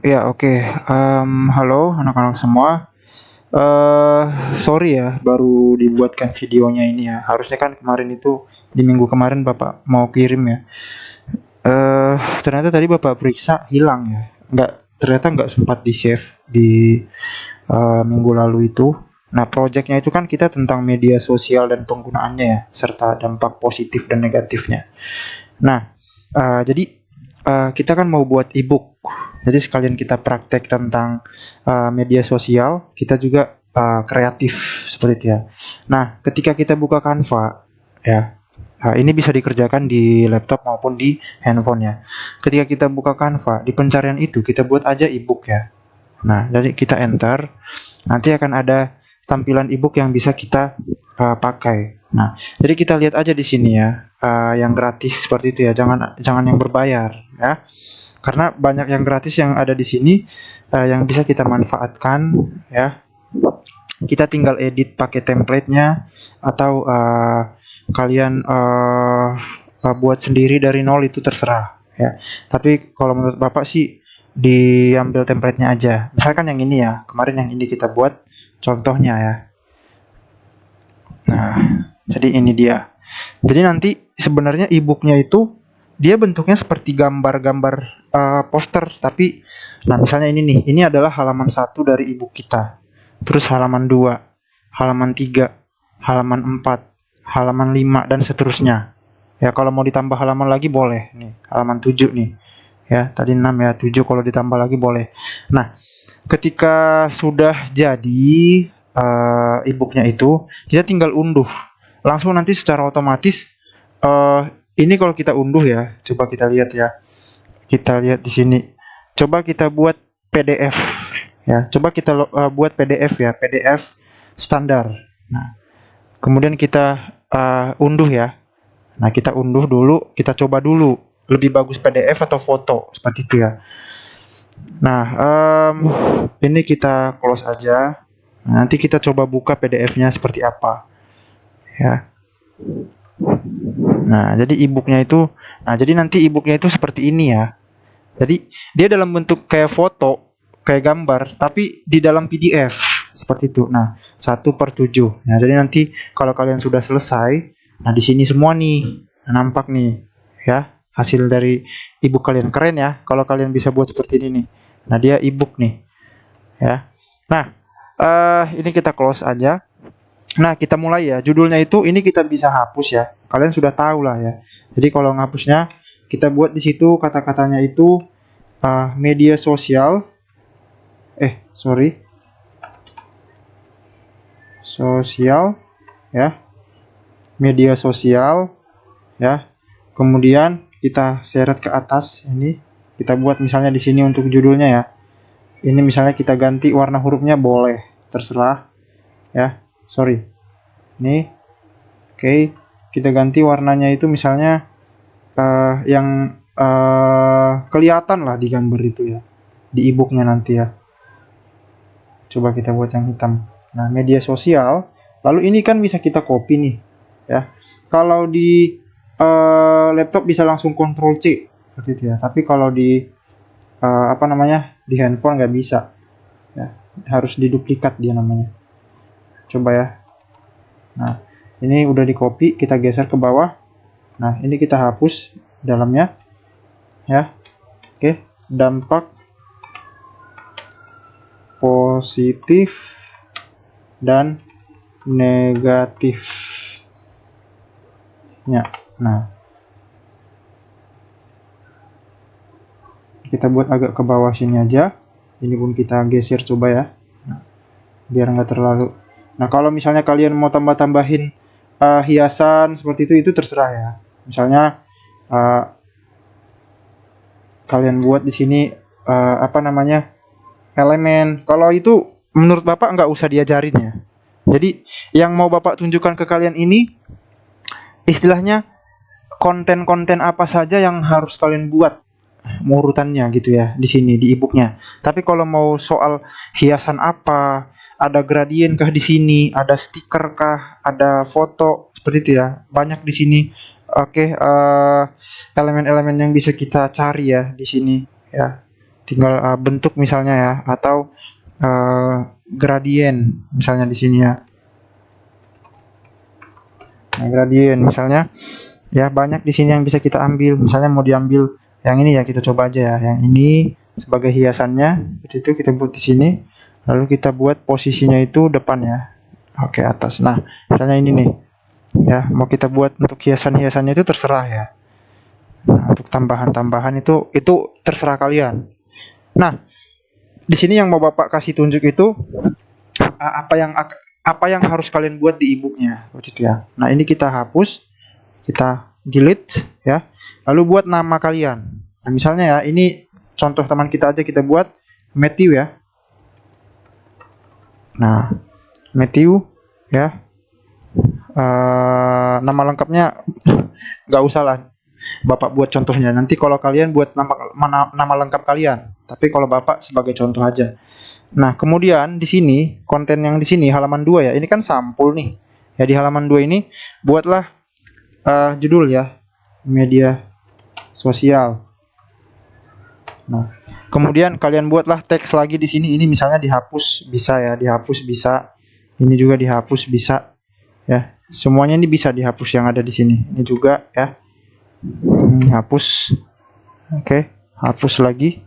Ya, oke. Halo anak-anak semua. Sorry ya, baru dibuatkan videonya ini ya. Harusnya kan kemarin itu di minggu kemarin Bapak mau kirim ya. Ternyata tadi Bapak periksa hilang ya. Ternyata nggak sempat di-save di minggu lalu itu. Nah, proyeknya itu kan kita tentang media sosial dan penggunaannya ya, serta dampak positif dan negatifnya. Nah, jadi kita kan mau buat e-book. Jadi sekalian kita praktek tentang media sosial, kita juga kreatif seperti itu ya. Nah, ketika kita buka Canva, ya, ini bisa dikerjakan di laptop maupun di handphone ya. Ketika kita buka Canva, di pencarian itu kita buat aja e-book ya. Nah, jadi kita enter, nanti akan ada tampilan e-book yang bisa kita pakai. Nah, jadi kita lihat aja di sini ya, yang gratis seperti itu ya, jangan jangan yang berbayar ya. Karena banyak yang gratis yang ada di sini yang bisa kita manfaatkan ya. Kita tinggal edit pakai template-nya atau kalian buat sendiri dari nol itu terserah ya. Tapi kalau menurut Bapak sih diambil template-nya aja. Misalkan yang ini ya, kemarin yang ini kita buat contohnya ya. Nah, jadi ini dia. Jadi nanti sebenarnya e-booknya itu dia bentuknya seperti gambar-gambar poster, tapi nah misalnya ini nih, ini adalah halaman satu dari e-book kita. Terus halaman 2, halaman 3, halaman 4, halaman 5 dan seterusnya. Ya, kalau mau ditambah halaman lagi boleh nih, halaman 7 nih. Ya, tadi 6 ya, 7 kalau ditambah lagi boleh. Nah, ketika sudah jadi e-booknya itu, kita tinggal unduh. Langsung nanti secara otomatis eh ini kalau kita unduh ya, coba kita lihat ya. Kita lihat di sini. Coba kita buat PDF ya. Coba kita buat PDF ya, PDF standar. Nah, kemudian kita unduh ya. Nah, kita unduh dulu, kita coba dulu lebih bagus PDF atau foto seperti itu ya. Nah, ini kita close aja. Nah, nanti kita coba buka PDF-nya seperti apa ya. Nah, jadi e-booknya itu, nah jadi nanti e-booknya itu seperti ini ya. Jadi dia dalam bentuk kayak foto, kayak gambar, tapi di dalam PDF seperti itu. Nah, 1/7. Nah, jadi nanti kalau kalian sudah selesai, nah di sini semua nih, nah, nampak nih, ya hasil dari e-book kalian. Keren ya, kalau kalian bisa buat seperti ini nih. Nah, dia e-book nih, ya. Nah, ini kita close aja. Nah, kita mulai ya. Judulnya itu ini kita bisa hapus ya. Kalian sudah tahu lah ya. Jadi kalau ngapusnya kita buat di situ kata-katanya itu media sosial. Sorry. Sosial ya. Media sosial ya. Kemudian kita seret ke atas ini. Kita buat misalnya di sini untuk judulnya ya. Ini misalnya kita ganti warna hurufnya boleh, terserah ya. Sorry. Ini oke, kita ganti warnanya itu misalnya yang kelihatan lah di gambar itu ya, di e-booknya nanti ya. Coba kita buat yang hitam. Nah, media sosial. Lalu ini kan bisa kita copy nih ya. Kalau di laptop bisa langsung Ctrl C seperti itu ya. Tapi kalau di di handphone nggak bisa ya. Harus diduplikat dia namanya. Coba ya. Nah, ini udah di copy, kita geser ke bawah. Nah, ini kita hapus dalamnya ya. Oke, dampak positif dan negatifnya. Nah, kita buat agak ke bawah sini aja. Ini pun kita geser coba ya. Nah, biar nggak terlalu. Nah, kalau misalnya kalian mau tambah-tambahin hiasan seperti itu terserah ya. Misalnya kalian buat di sini elemen. Kalau itu menurut Bapak nggak usah diajarin ya. Jadi yang mau Bapak tunjukkan ke kalian ini istilahnya konten-konten apa saja yang harus kalian buat urutannya gitu ya di sini di e-booknya. Tapi kalau mau soal hiasan apa, ada gradien kah di sini, ada stiker kah, ada foto seperti itu ya. Banyak di sini. Oke, elemen-elemen yang bisa kita cari ya di sini ya. tinggal bentuk misalnya ya, atau gradien misalnya di sini ya. Nah, gradien misalnya ya, banyak di sini yang bisa kita ambil. Misalnya mau diambil yang ini ya, kita coba aja ya, yang ini sebagai hiasannya. Itu kita buat di sini, lalu kita buat posisinya itu depan ya, oke, atas. Nah, misalnya ini nih ya, mau kita buat untuk hiasan-hiasannya itu terserah ya. Nah, untuk tambahan-tambahan itu terserah kalian. Nah, di sini yang mau Bapak kasih tunjuk itu apa yang harus kalian buat di e-booknya, seperti itu ya. Nah, ini kita hapus, kita delete ya. Lalu buat nama kalian. Nah, misalnya ya, ini contoh teman kita aja, kita buat Matthew ya. Nah, Matthew ya. Nama lengkapnya nggak usah lah, Bapak buat contohnya. Nanti kalau kalian buat nama lengkap kalian. Tapi kalau Bapak sebagai contoh aja. Nah, kemudian di sini konten yang di sini halaman 2 ya. Ini kan sampul nih. Ya, di halaman 2 ini buatlah judul ya, media sosial. Nah, kemudian kalian buatlah teks lagi di sini. Ini misalnya dihapus bisa ya, dihapus bisa. Ini juga dihapus bisa ya. Semuanya ini bisa dihapus yang ada di sini. Ini juga ya. Hapus. Oke, hapus lagi.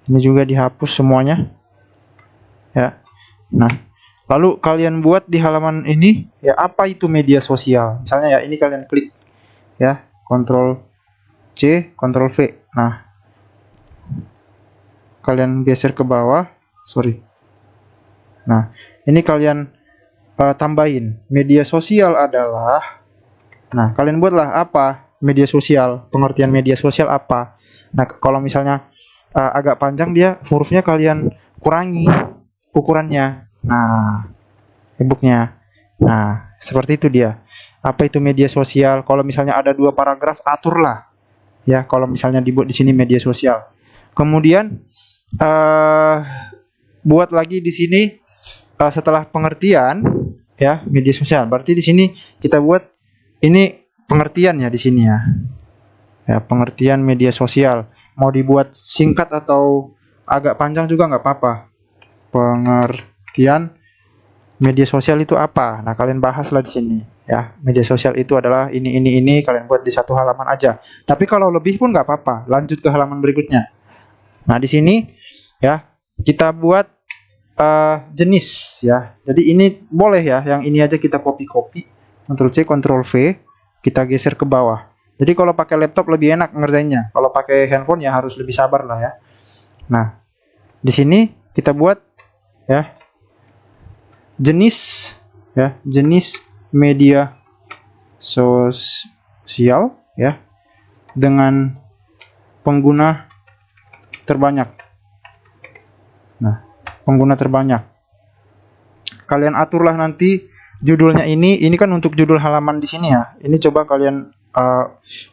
Ini juga dihapus semuanya. Ya. Nah, lalu kalian buat di halaman ini ya, apa itu media sosial. Misalnya ya, ini kalian klik ya, Ctrl C, Ctrl V. Nah, kalian geser ke bawah, sorry. Nah, ini kalian tambahin media sosial adalah. Nah, kalian buatlah apa media sosial, pengertian media sosial apa. Nah, kalau misalnya agak panjang dia, hurufnya kalian kurangi ukurannya. Nah, e-booknya. Nah, seperti itu dia. Apa itu media sosial? Kalau misalnya ada 2 paragraf, aturlah ya. Kalau misalnya dibuat di sini media sosial. Kemudian buat lagi di sini setelah pengertian ya, media sosial. Berarti di sini kita buat ini pengertiannya di sini ya. Ya, pengertian media sosial. Mau dibuat singkat atau agak panjang juga nggak apa-apa. Pengertian media sosial itu apa? Nah, kalian bahaslah di sini ya. Media sosial itu adalah ini kalian buat di satu halaman aja. Tapi kalau lebih pun nggak apa-apa, lanjut ke halaman berikutnya. Nah, di sini ya kita buat jenis ya. Jadi ini boleh ya, yang ini aja kita copy, Ctrl C, Ctrl V, kita geser ke bawah. Jadi kalau pakai laptop lebih enak ngerjainnya. Kalau pakai handphone ya harus lebih sabar lah ya. Nah, di sini kita buat ya jenis ya, jenis media sosial ya, dengan pengguna terbanyak. Nah, pengguna terbanyak. Kalian aturlah nanti judulnya ini kan untuk judul halaman di sini ya. Ini coba kalian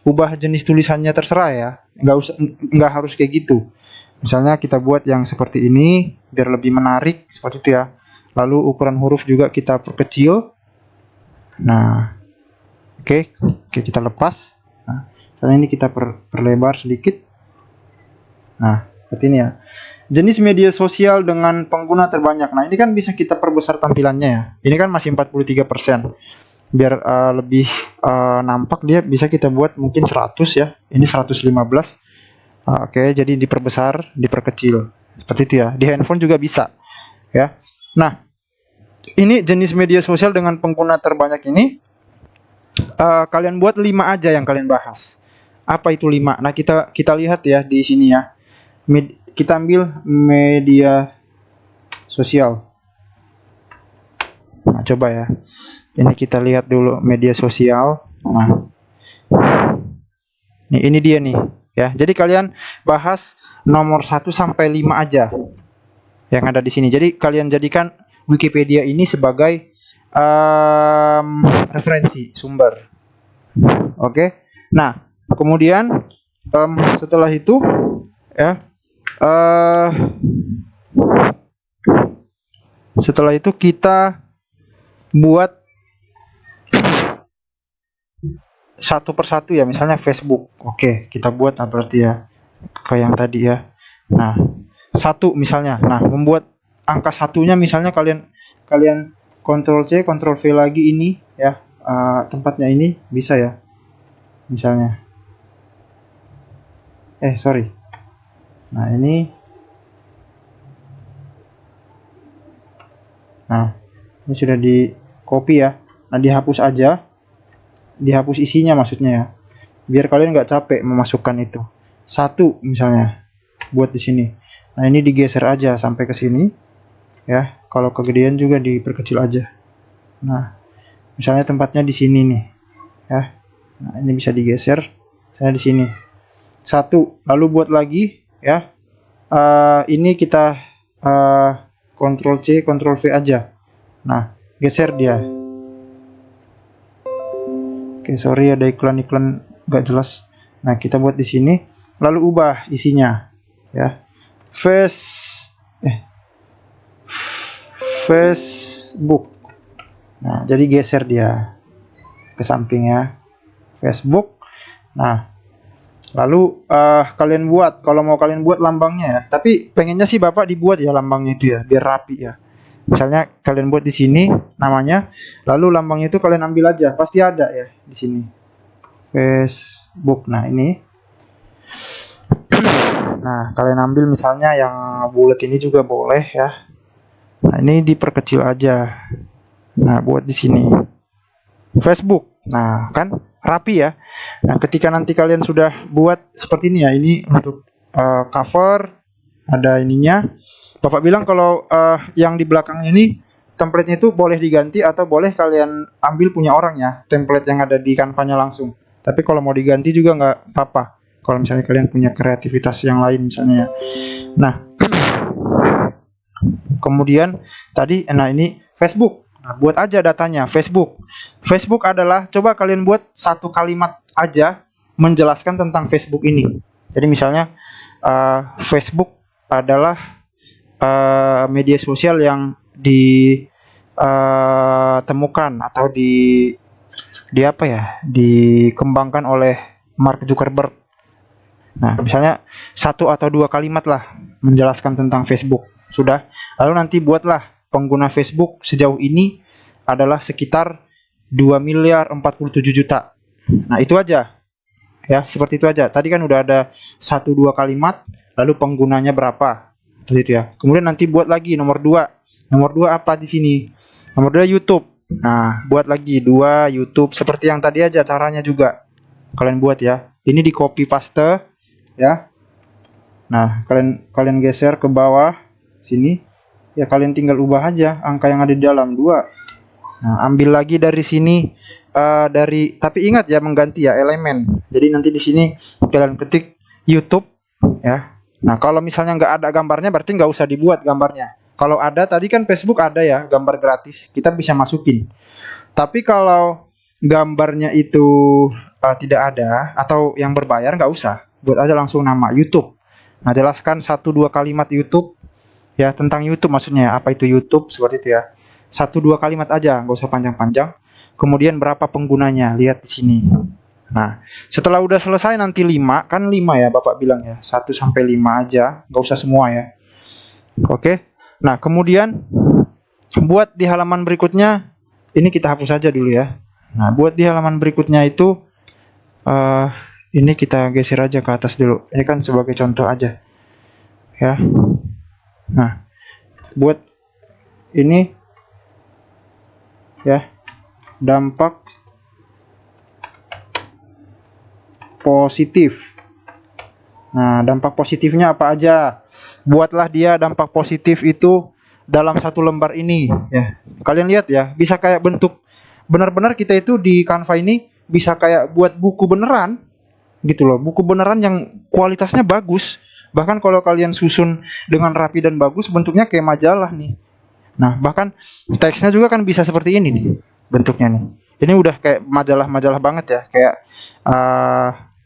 ubah jenis tulisannya, terserah ya. Nggak harus kayak gitu. Misalnya kita buat yang seperti ini biar lebih menarik seperti itu ya. Lalu ukuran huruf juga kita perkecil. Nah, oke, kita lepas. Nah, misalnya ini kita perlebar sedikit. Nah, seperti ini ya. Jenis media sosial dengan pengguna terbanyak. Nah, ini kan bisa kita perbesar tampilannya ya. Ini kan masih 43%. Biar lebih nampak, dia bisa kita buat mungkin 100 ya. Ini 115. Oke, jadi diperbesar, diperkecil. Seperti itu ya. Di handphone juga bisa ya. Nah, ini jenis media sosial dengan pengguna terbanyak ini kalian buat 5 aja yang kalian bahas. Apa itu 5? Nah, kita lihat ya di sini ya. Kita ambil media sosial. Nah, coba ya. Ini kita lihat dulu media sosial. Nah, ini dia nih ya. Jadi kalian bahas nomor 1 sampai 5 aja yang ada di sini. Jadi kalian jadikan Wikipedia ini sebagai referensi sumber. Oke. Nah, kemudian setelah itu ya, setelah itu kita buat satu persatu ya, misalnya Facebook. Oke, kita buat berarti ya kayak yang tadi ya. Nah, satu misalnya. Nah, membuat angka satunya misalnya kalian kalian Ctrl C, Ctrl V lagi ini ya, tempatnya ini bisa ya. Misalnya. Sorry. Nah, ini. Nah, ini sudah di copy ya. Nah, dihapus aja. Dihapus isinya maksudnya ya. Biar kalian nggak capek memasukkan itu. Satu misalnya buat di sini. Nah, ini digeser aja sampai ke sini ya. Kalau kegedean juga diperkecil aja. Nah, misalnya tempatnya di sini nih ya. Nah, ini bisa digeser saya di sini. Satu, lalu buat lagi ya. Ini kita Ctrl C, Ctrl V aja. Nah, geser dia. Oke, sorry ada iklan-iklan gak jelas. Nah, kita buat di sini, lalu ubah isinya ya. Facebook. Nah, jadi geser dia ke samping ya. Facebook. Nah, lalu kalian buat, kalau mau kalian buat lambangnya ya. Tapi pengennya sih Bapak dibuat ya lambangnya itu ya, biar rapi ya. Misalnya kalian buat di sini namanya, lalu lambangnya itu kalian ambil aja, pasti ada ya di sini. Facebook. Nah, ini. Nah, kalian ambil misalnya yang bulat ini juga boleh ya. Nah, ini diperkecil aja. Nah, buat di sini. Facebook. Nah, kan rapi ya. Nah, ketika nanti kalian sudah buat seperti ini ya, ini untuk cover, ada ininya. Bapak bilang kalau yang di belakang ini template-nya itu boleh diganti atau boleh kalian ambil punya orang ya, template yang ada di Canva-nya langsung. Tapi kalau mau diganti juga nggak apa-apa. Kalau misalnya kalian punya kreativitas yang lain misalnya ya. Nah, kemudian tadi, nah ini Facebook. Nah, buat aja datanya Facebook. Facebook adalah, coba kalian buat satu kalimat aja menjelaskan tentang Facebook ini. Jadi misalnya Facebook adalah media sosial yang ditemukan atau di apa ya, dikembangkan oleh Mark Zuckerberg. Nah, misalnya satu atau dua kalimat lah menjelaskan tentang Facebook. Sudah. Lalu nanti buatlah pengguna Facebook sejauh ini adalah sekitar 2.047.000.000. Nah, itu aja. Ya, seperti itu aja. Tadi kan udah ada satu dua kalimat, lalu penggunanya berapa. Gitu ya. Kemudian nanti buat lagi nomor 2. Nomor 2 apa di sini? Nomor 2 YouTube. Nah, buat lagi 2 YouTube seperti yang tadi aja caranya juga. Kalian buat ya. Ini di copy paste ya. Nah, kalian geser ke bawah sini. Ya, kalian tinggal ubah aja angka yang ada di dalam 2. Nah, ambil lagi dari sini tapi ingat ya mengganti ya elemen. Jadi nanti di sini kalian ketik YouTube ya. Nah, kalau misalnya nggak ada gambarnya berarti nggak usah dibuat gambarnya. Kalau ada, tadi kan Facebook ada ya gambar gratis, kita bisa masukin. Tapi kalau gambarnya itu tidak ada atau yang berbayar, nggak usah. Buat aja langsung nama YouTube. Nah, jelaskan satu dua kalimat YouTube ya, tentang YouTube maksudnya. Apa itu YouTube, seperti itu ya. Satu dua kalimat aja, nggak usah panjang-panjang. Kemudian berapa penggunanya, lihat di sini. Nah, setelah udah selesai nanti 5, kan 5 ya Bapak bilang ya. 1 sampai 5 aja, nggak usah semua ya. Oke. Nah, kemudian buat di halaman berikutnya, ini kita hapus saja dulu ya. Nah, buat di halaman berikutnya itu ini kita geser aja ke atas dulu. Ini kan sebagai contoh aja. Ya. Nah, buat ini ya, dampak positif. Nah, dampak positifnya apa aja? Buatlah dia dampak positif itu dalam satu lembar ini ya. Kalian lihat ya, bisa kayak bentuk benar-benar kita itu di Canva ini bisa kayak buat buku beneran gitu loh. Buku beneran yang kualitasnya bagus. Bahkan kalau kalian susun dengan rapi dan bagus, bentuknya kayak majalah nih. Nah, bahkan teksnya juga kan bisa seperti ini nih bentuknya nih. Ini udah kayak majalah-majalah banget ya, kayak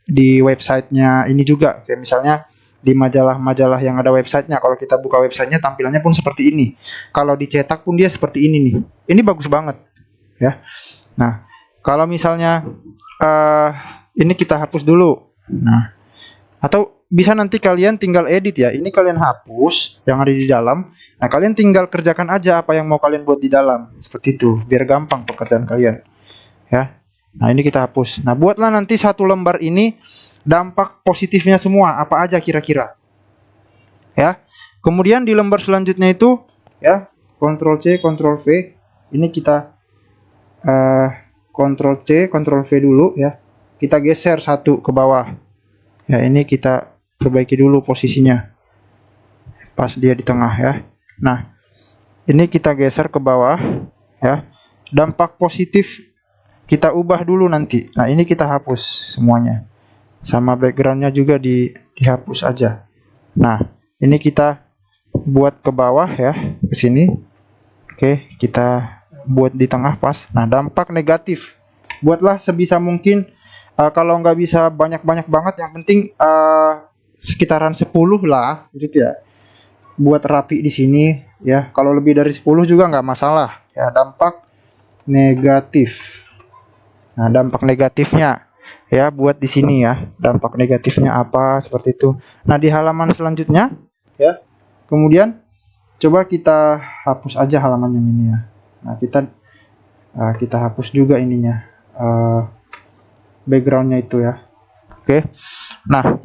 di websitenya ini juga, kayak misalnya di majalah-majalah yang ada websitenya. Kalau kita buka websitenya tampilannya pun seperti ini. Kalau dicetak pun dia seperti ini nih. Ini bagus banget ya. Nah, kalau misalnya ini kita hapus dulu. Nah, atau bisa nanti kalian tinggal edit ya. Ini kalian hapus yang ada di dalam. Nah, kalian tinggal kerjakan aja apa yang mau kalian buat di dalam. Seperti itu, biar gampang pekerjaan kalian. Ya. Nah, ini kita hapus. Nah, buatlah nanti satu lembar ini dampak positifnya semua, apa aja kira-kira. Ya. Kemudian di lembar selanjutnya itu ya, Ctrl C, Ctrl V. Ini kita Ctrl C, Ctrl V dulu ya. Kita geser satu ke bawah. Ya, ini kita perbaiki dulu posisinya. Pas dia di tengah ya. Nah, ini kita geser ke bawah ya. Dampak positif kita ubah dulu nanti. Nah, ini kita hapus semuanya. Sama backgroundnya juga dihapus aja. Nah, ini kita buat ke bawah ya, ke sini. Oke, kita buat di tengah pas. Nah, dampak negatif buatlah sebisa mungkin, kalau nggak bisa banyak-banyak banget, yang penting sekitaran 10 lah gitu ya, buat rapi di sini ya. Kalau lebih dari 10 juga nggak masalah ya. Dampak negatif. Nah, dampak negatifnya ya buat di sini ya, dampak negatifnya apa, seperti itu. Nah, di halaman selanjutnya ya, kemudian coba kita hapus aja halaman yang ini ya. Nah, kita hapus juga ininya, backgroundnya itu ya. Oke. Nah,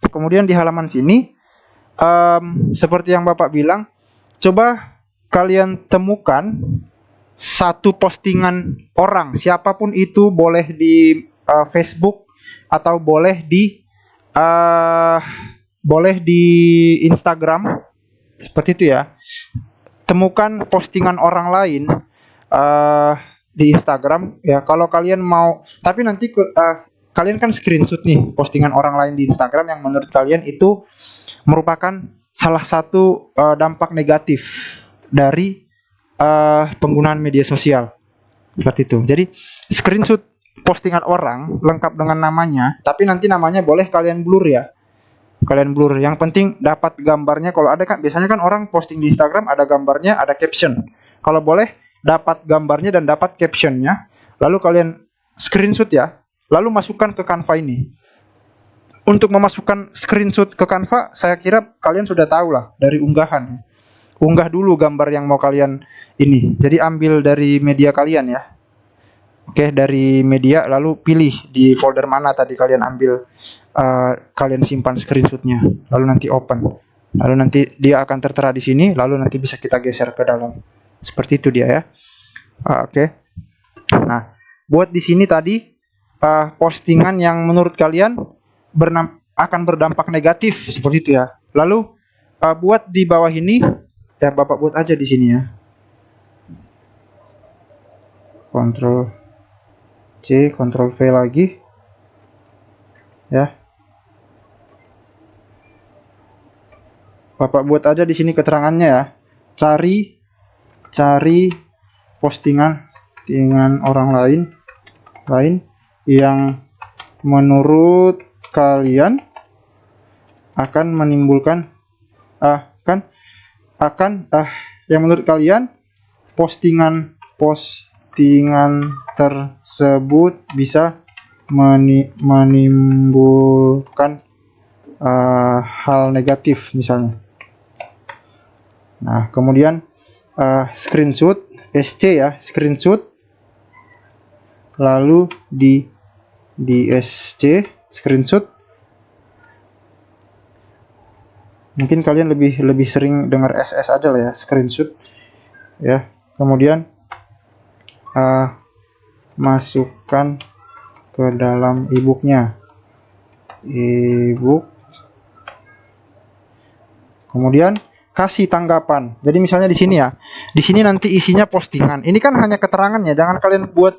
kemudian di halaman sini, seperti yang Bapak bilang, coba kalian temukan satu postingan orang, siapapun itu, boleh di Facebook atau boleh di Instagram, seperti itu ya. Temukan postingan orang lain di Instagram ya. Kalau kalian mau, tapi nanti kalian kan screenshot nih postingan orang lain di Instagram yang menurut kalian itu merupakan salah satu dampak negatif dari penggunaan media sosial, seperti itu. Jadi screenshot postingan orang lengkap dengan namanya, tapi nanti namanya boleh kalian blur ya. Kalian blur. Yang penting dapat gambarnya. Kalau ada kan biasanya kan orang posting di Instagram ada gambarnya, ada caption. Kalau boleh dapat gambarnya dan dapat captionnya, lalu kalian screenshot ya, lalu masukkan ke Canva ini. Untuk memasukkan screenshot ke Canva, saya kira kalian sudah tahu lah dari unggahan. Unggah dulu gambar yang mau kalian ini. Jadi ambil dari media kalian ya. Oke, dari media, lalu pilih di folder mana tadi kalian ambil, kalian simpan screenshotnya, lalu nanti open, lalu nanti dia akan tertera di sini, lalu nanti bisa kita geser ke dalam, seperti itu dia ya. Oke. Nah, buat di sini tadi postingan yang menurut kalian akan berdampak negatif, seperti itu ya. Lalu buat di bawah ini ya, Bapak buat aja di sini ya. Ctrl C, Ctrl V lagi ya. Bapak buat aja di sini keterangannya ya. Cari postingan orang lain yang menurut kalian akan menimbulkan yang menurut kalian postingan tersebut bisa menimbulkan hal negatif misalnya. Nah, kemudian screenshot SC ya, screenshot, lalu di SC screenshot. Mungkin kalian lebih sering dengar SS aja lah ya, screenshot ya. Kemudian masukkan ke dalam ebooknya, ebook. Kemudian kasih tanggapan. Jadi misalnya di sini ya, di sini nanti isinya postingan. Ini kan hanya keterangannya, jangan kalian buat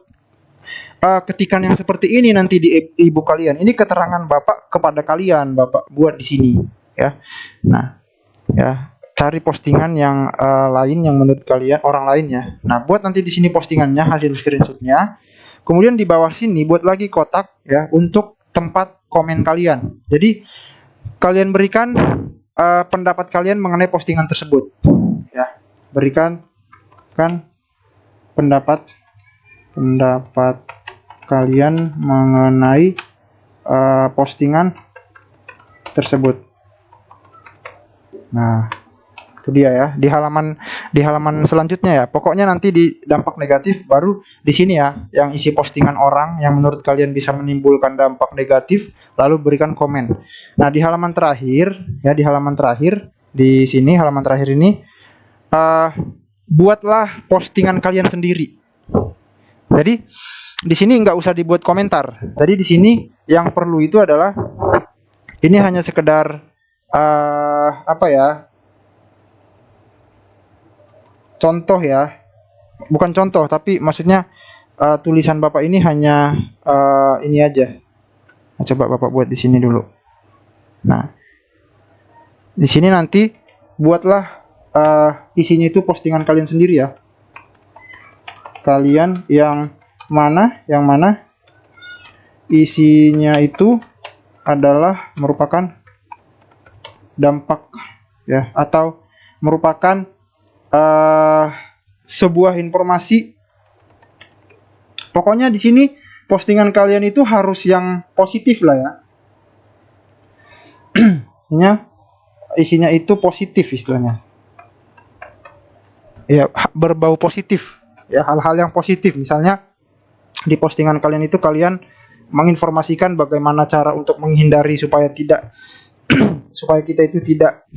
ketikan yang seperti ini nanti di ebook kalian. Ini keterangan Bapak kepada kalian, Bapak buat di sini ya. Nah, ya, cari postingan yang lain yang menurut kalian, orang lain ya. Nah, buat nanti di sini postingannya, hasil screenshotnya. Kemudian di bawah sini buat lagi kotak ya untuk tempat komen kalian. Jadi kalian berikan pendapat kalian mengenai postingan tersebut ya. Berikan pendapat kalian mengenai postingan tersebut. Nah, itu dia ya, di halaman selanjutnya ya. Pokoknya nanti di dampak negatif baru di sini ya, yang isi postingan orang yang menurut kalian bisa menimbulkan dampak negatif, lalu berikan komen. Nah, di halaman terakhir ya, di sini halaman terakhir ini buatlah postingan kalian sendiri. Jadi di sini nggak usah dibuat komentar. Jadi di sini yang perlu itu adalah ini hanya sekedar apa ya? Contoh ya, bukan contoh tapi maksudnya tulisan Bapak ini hanya ini aja. Nah, coba Bapak buat di sini dulu. Nah, di sini nanti buatlah isinya itu postingan kalian sendiri ya. Kalian yang mana isinya itu adalah merupakan dampak ya, atau merupakan sebuah informasi. Pokoknya di sini postingan kalian itu harus yang positif lah ya. Isinya itu positif istilahnya. Ya, berbau positif. Ya, hal-hal yang positif. Misalnya di postingan kalian itu kalian menginformasikan bagaimana cara untuk menghindari supaya kita itu tidak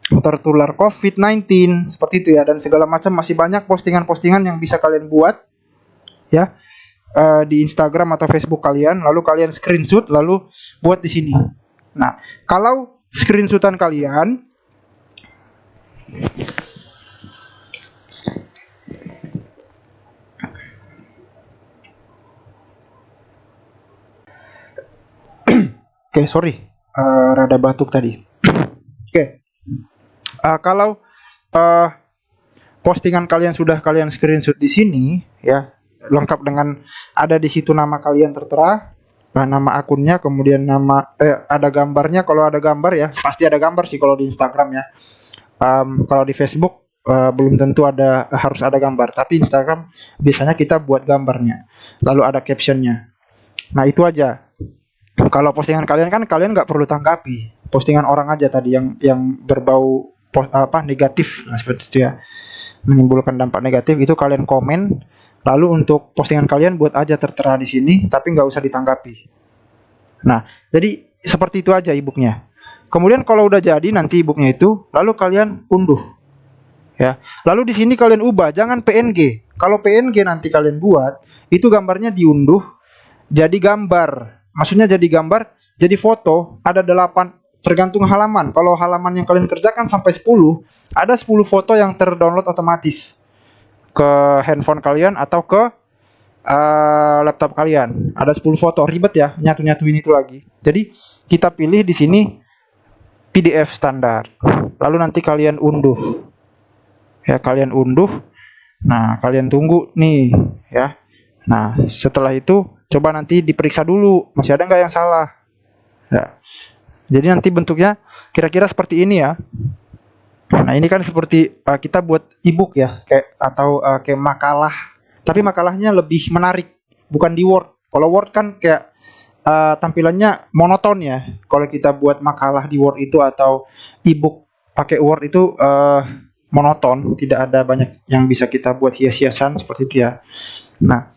tertular COVID-19 seperti itu ya, dan segala macam. Masih banyak postingan-postingan yang bisa kalian buat ya di Instagram atau Facebook kalian, lalu kalian screenshot lalu buat di sini. Nah, kalau screenshotan kalian Oke, sorry, rada batuk tadi. Oke. Kalau postingan kalian sudah kalian screenshot di sini ya, lengkap dengan ada di situ nama kalian tertera, nama akunnya, kemudian ada gambarnya. Kalau ada gambar ya, pasti ada gambar sih kalau di Instagram ya. Kalau di Facebook belum tentu harus ada gambar, tapi Instagram biasanya kita buat gambarnya, lalu ada captionnya. Nah, itu aja. Kalau postingan kalian kan kalian nggak perlu tanggapi, postingan orang aja tadi yang berbau negatif, nah seperti itu ya, menimbulkan dampak negatif, itu kalian komen. Lalu untuk postingan kalian buat aja tertera di sini, tapi nggak usah ditanggapi. Nah, jadi seperti itu aja e-booknya. Kemudian kalau udah jadi nanti e-booknya itu, lalu kalian unduh, ya. Lalu di sini kalian ubah, jangan PNG. Kalau PNG nanti kalian buat, itu gambarnya diunduh jadi gambar. Maksudnya jadi gambar, jadi foto, ada 8, tergantung halaman. Kalau halaman yang kalian kerjakan sampai 10, ada 10 foto yang terdownload otomatis ke handphone kalian atau ke laptop kalian. Ada 10 foto, ribet ya nyatu-nyatuin itu lagi. Jadi kita pilih di sini PDF standar. Lalu nanti kalian unduh. Ya, kalian unduh. Nah, kalian tunggu nih ya. Nah, setelah itu coba nanti diperiksa dulu masih ada nggak yang salah. Ya. Jadi nanti bentuknya kira-kira seperti ini ya. Nah, ini kan seperti kita buat e-book ya, kayak makalah. Tapi makalahnya lebih menarik, bukan di Word. Kalau Word kan kayak tampilannya monoton ya. Kalau kita buat makalah di Word itu atau e-book pakai Word itu monoton, tidak ada banyak yang bisa kita buat hias-hiasan seperti itu ya. Nah,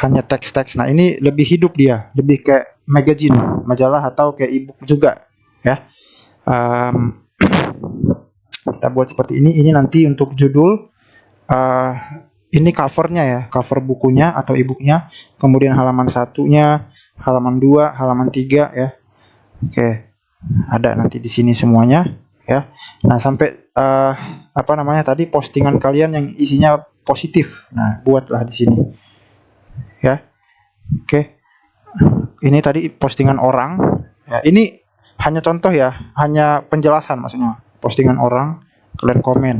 hanya teks-teks. Nah, ini lebih hidup dia, lebih kayak magazine, majalah atau kayak e-book juga ya. Kita buat seperti ini. Ini nanti untuk judul, ini covernya ya, cover bukunya atau e-booknya. Kemudian halaman 1-nya, halaman 2, halaman 3 ya. Oke, ada nanti di sini semuanya ya. Nah, sampai tadi postingan kalian yang isinya positif. Nah, buatlah di sini ya. Oke, ini tadi postingan orang ya. Ini hanya contoh ya, hanya penjelasan maksudnya. Postingan orang kalian komen.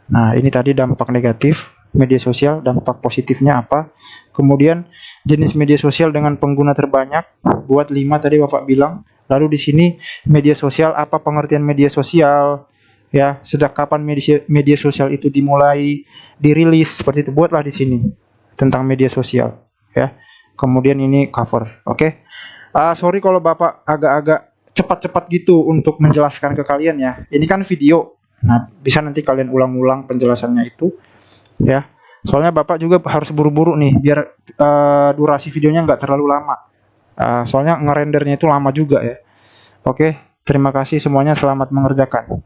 Nah, ini tadi dampak negatif media sosial, dampak positifnya apa. Kemudian jenis media sosial dengan pengguna terbanyak, buat 5 tadi Bapak bilang. Lalu di sini media sosial, apa pengertian media sosial ya, sejak kapan media sosial itu dimulai dirilis, seperti itu. Buatlah di sini tentang media sosial ya. Kemudian ini cover. Oke. Sorry kalau Bapak agak-agak cepat-cepat gitu untuk menjelaskan ke kalian ya. Ini kan video. Nah, bisa nanti kalian ulang-ulang penjelasannya itu ya. Soalnya Bapak juga harus buru-buru nih biar durasi videonya nggak terlalu lama. Soalnya ngerendernya itu lama juga ya. Oke, terima kasih semuanya, selamat mengerjakan.